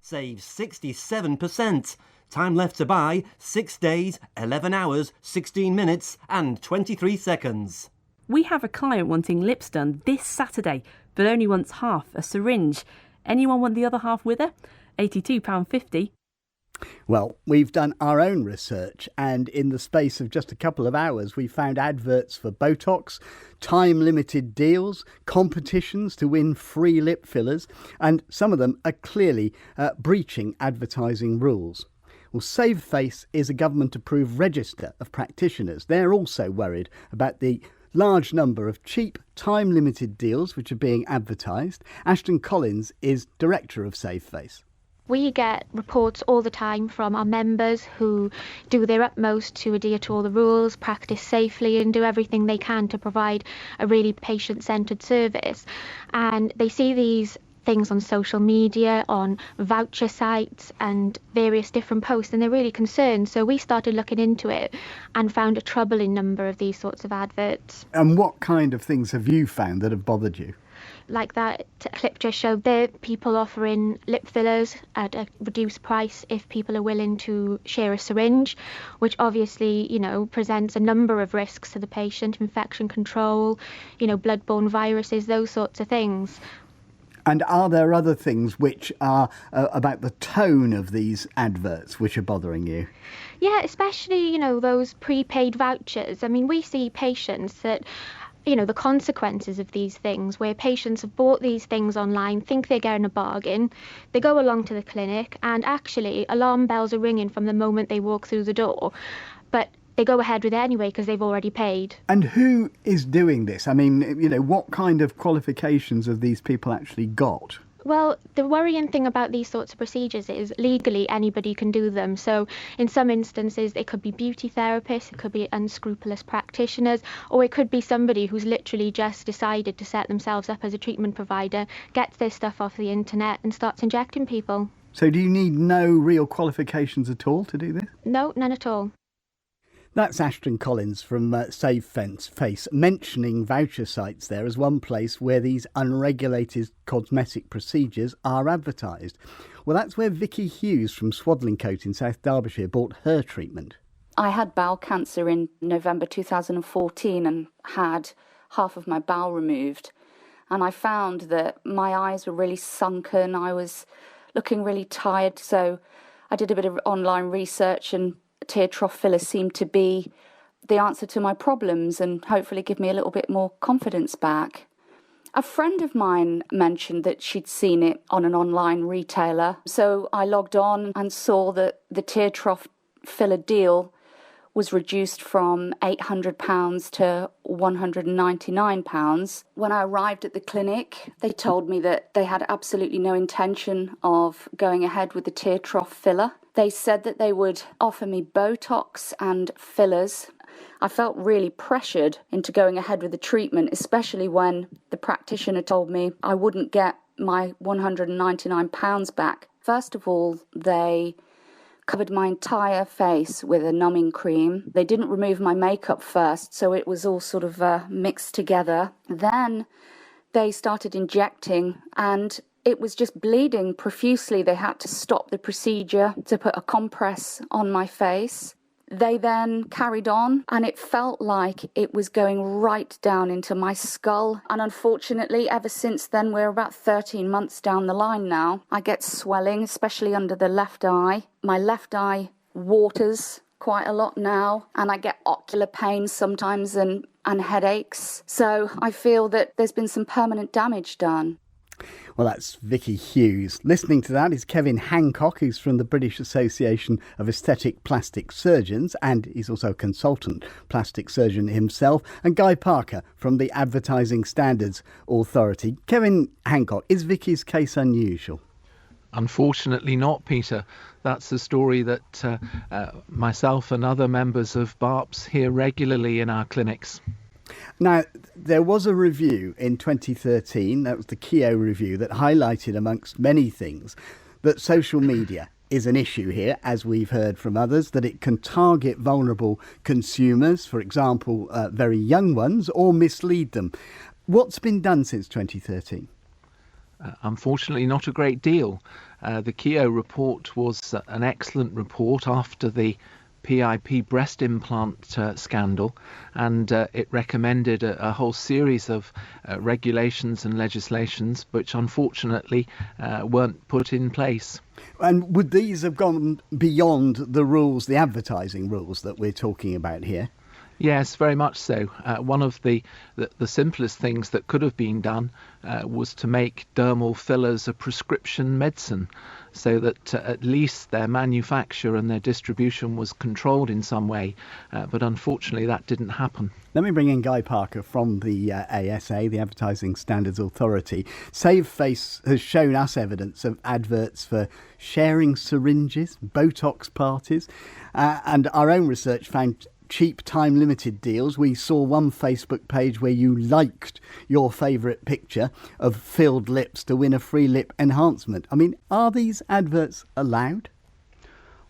Save 67%. Time left to buy, 6 days, 11 hours, 16 minutes and 23 seconds. We have a client wanting lips done this Saturday, but only wants half a syringe. Anyone want the other half with her? £82.50. Well, we've done our own research and in the space of just a couple of hours we found adverts for Botox, time-limited deals, competitions to win free lip fillers, and some of them are clearly breaching advertising rules. Well, Save Face is a government-approved register of practitioners. They're also worried about the large number of cheap, time-limited deals which are being advertised. Ashton Collins is director of Save Face. We get reports all the time from our members who do their utmost to adhere to all the rules, practice safely and do everything they can to provide a really patient-centred service. And they see these things on social media, on voucher sites and various different posts, and they're really concerned. So we started looking into it and found a troubling number of these sorts of adverts. And what kind of things have you found that have bothered you? Like that clip just showed there, people offering lip fillers at a reduced price if people are willing to share a syringe, which obviously, presents a number of risks to the patient, infection control, bloodborne viruses, those sorts of things. And are there other things which are about the tone of these adverts which are bothering you? Yeah, especially, those prepaid vouchers. I mean, we see patients that the consequences of these things, where patients have bought these things online, think they're getting a bargain, they go along to the clinic and actually alarm bells are ringing from the moment they walk through the door, but they go ahead with it anyway because they've already paid. And who is doing this? I mean, what kind of qualifications have these people actually got? Well, the worrying thing about these sorts of procedures is legally anybody can do them. So in some instances, it could be beauty therapists, it could be unscrupulous practitioners, or it could be somebody who's literally just decided to set themselves up as a treatment provider, gets their stuff off the internet and starts injecting people. So do you need no real qualifications at all to do this? No, none at all. That's Ashton Collins from Save Face, mentioning voucher sites there as one place where these unregulated cosmetic procedures are advertised. Well, that's where Vicky Hughes from Swadlincote in South Derbyshire bought her treatment. I had bowel cancer in November 2014 and had half of my bowel removed. And I found that my eyes were really sunken. I was looking really tired. So I did a bit of online research, and tear trough fillers seemed to be the answer to my problems and hopefully give me a little bit more confidence back. A friend of mine mentioned that she'd seen it on an online retailer, so I logged on and saw that the tear trough filler deal was reduced from £800 to £199. When I arrived at the clinic, they told me that they had absolutely no intention of going ahead with the tear trough filler. They said that they would offer me Botox and fillers. I felt really pressured into going ahead with the treatment, especially when the practitioner told me I wouldn't get my £199 back. First of all, they covered my entire face with a numbing cream. They didn't remove my makeup first, so it was all sort of mixed together. Then they started injecting and it was just bleeding profusely. They had to stop the procedure to put a compress on my face. They then carried on and it felt like it was going right down into my skull. And unfortunately, ever since then, we're about 13 months down the line now. I get swelling, especially under the left eye. My left eye waters quite a lot now, and I get ocular pain sometimes and headaches. So I feel that there's been some permanent damage done. Well, that's Vicky Hughes. Listening to that is Kevin Hancock, who's from the British Association of Aesthetic Plastic Surgeons, and he's also a consultant plastic surgeon himself, and Guy Parker from the Advertising Standards Authority. Kevin Hancock, is Vicky's case unusual? Unfortunately not, Peter. That's a story that myself and other members of BARPS hear regularly in our clinics. Now, there was a review in 2013, that was the Keogh review, that highlighted amongst many things that social media is an issue here, as we've heard from others, that it can target vulnerable consumers, for example, very young ones, or mislead them. What's been done since 2013? Unfortunately, not a great deal. The Keogh report was an excellent report after the PIP breast implant scandal, and it recommended a whole series of regulations and legislations which unfortunately weren't put in place. And would these have gone beyond the rules, the advertising rules that we're talking about here? Yes, very much so. One of the simplest things that could have been done was to make dermal fillers a prescription medicine, so that at least their manufacture and their distribution was controlled in some way. But unfortunately, that didn't happen. Let me bring in Guy Parker from the ASA, the Advertising Standards Authority. SaveFace has shown us evidence of adverts for sharing syringes, Botox parties, and our own research found cheap time-limited deals. We saw one Facebook page where you liked your favourite picture of filled lips to win a free lip enhancement. I mean, are these adverts allowed?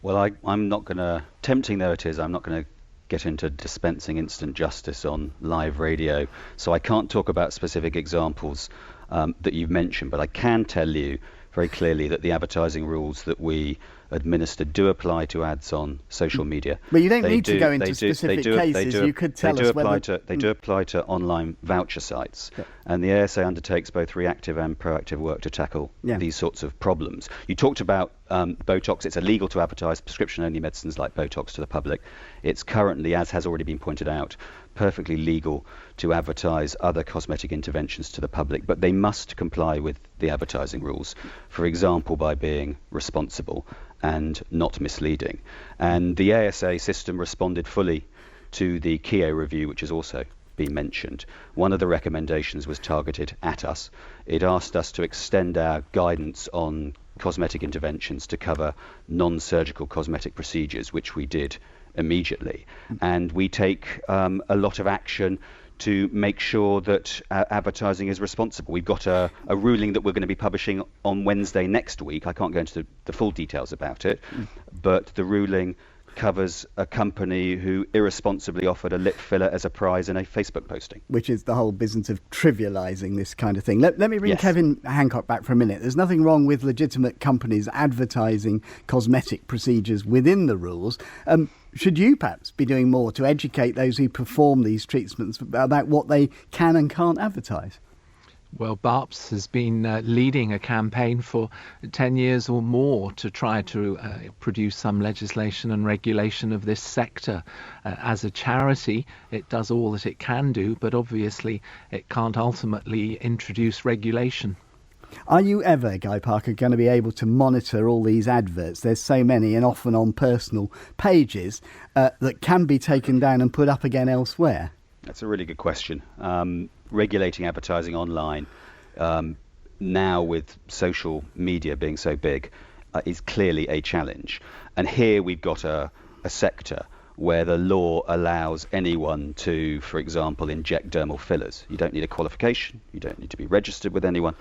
Well, I'm not going to, tempting though it is, I'm not going to get into dispensing instant justice on live radio. So I can't talk about specific examples that you've mentioned, but I can tell you very clearly that the advertising rules that we administer do apply to ads on social media. But you don't need to go into specific cases. You could tell us whether... They do apply to online voucher sites. Yeah. And the ASA undertakes both reactive and proactive work to tackle these sorts of problems. You talked about Botox. It's illegal to advertise prescription-only medicines like Botox to the public. It's currently, as has already been pointed out, perfectly legal to advertise other cosmetic interventions to the public, but they must comply with the advertising rules, for example, by being responsible and not misleading. And the ASA system responded fully to the Keogh review, which has also been mentioned. One of the recommendations was targeted at us. It asked us to extend our guidance on cosmetic interventions to cover non-surgical cosmetic procedures, which we did immediately. And we take a lot of action to make sure that advertising is responsible. We've got a ruling that we're going to be publishing on Wednesday next week. I can't go into the full details about it, but the ruling covers a company who irresponsibly offered a lip filler as a prize in a Facebook posting. Which is the whole business of trivialising this kind of thing. Let me bring Kevin Hancock back for a minute. There's nothing wrong with legitimate companies advertising cosmetic procedures within the rules. Should you perhaps be doing more to educate those who perform these treatments about what they can and can't advertise? Well, BARPS has been leading a campaign for 10 years or more to try to produce some legislation and regulation of this sector. As a charity, it does all that it can do, but obviously it can't ultimately introduce regulation. Are you ever, Guy Parker, going to be able to monitor all these adverts? There's so many, and often on personal pages, that can be taken down and put up again elsewhere. That's a really good question. Regulating advertising online, now with social media being so big, is clearly a challenge. And here we've got a sector where the law allows anyone to, for example, inject dermal fillers. You don't need a qualification, you don't need to be registered with anyone.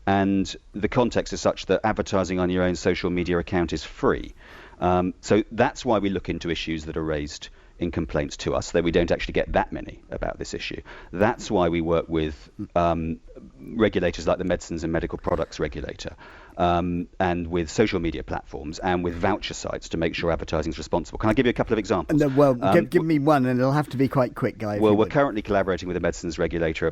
And the context is such that advertising on your own social media account is free. So that's why we look into issues that are raised in complaints to us, though we don't actually get that many about this issue. That's why we work with regulators like the Medicines and Medical Products Regulator, and with social media platforms and with voucher sites to make sure advertising is responsible. Can I give you a couple of examples? Well, give me one, and it'll have to be quite quick, Guy. Well, we're currently collaborating with the Medicines Regulator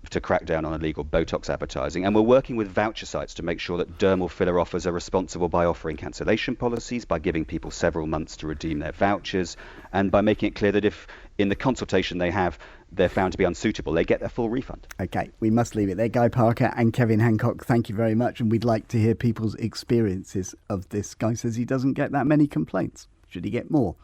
to crack down on illegal Botox advertising, and we're working with voucher sites to make sure that dermal filler offers are responsible by offering cancellation policies, by giving people several months to redeem their vouchers, and by making it clear that if in the consultation they're found to be unsuitable, they get their full refund. OK, we must leave it there. Guy Parker and Kevin Hancock, thank you very much, and we'd like to hear people's experiences of this. Guy says he doesn't get that many complaints. Should he get more?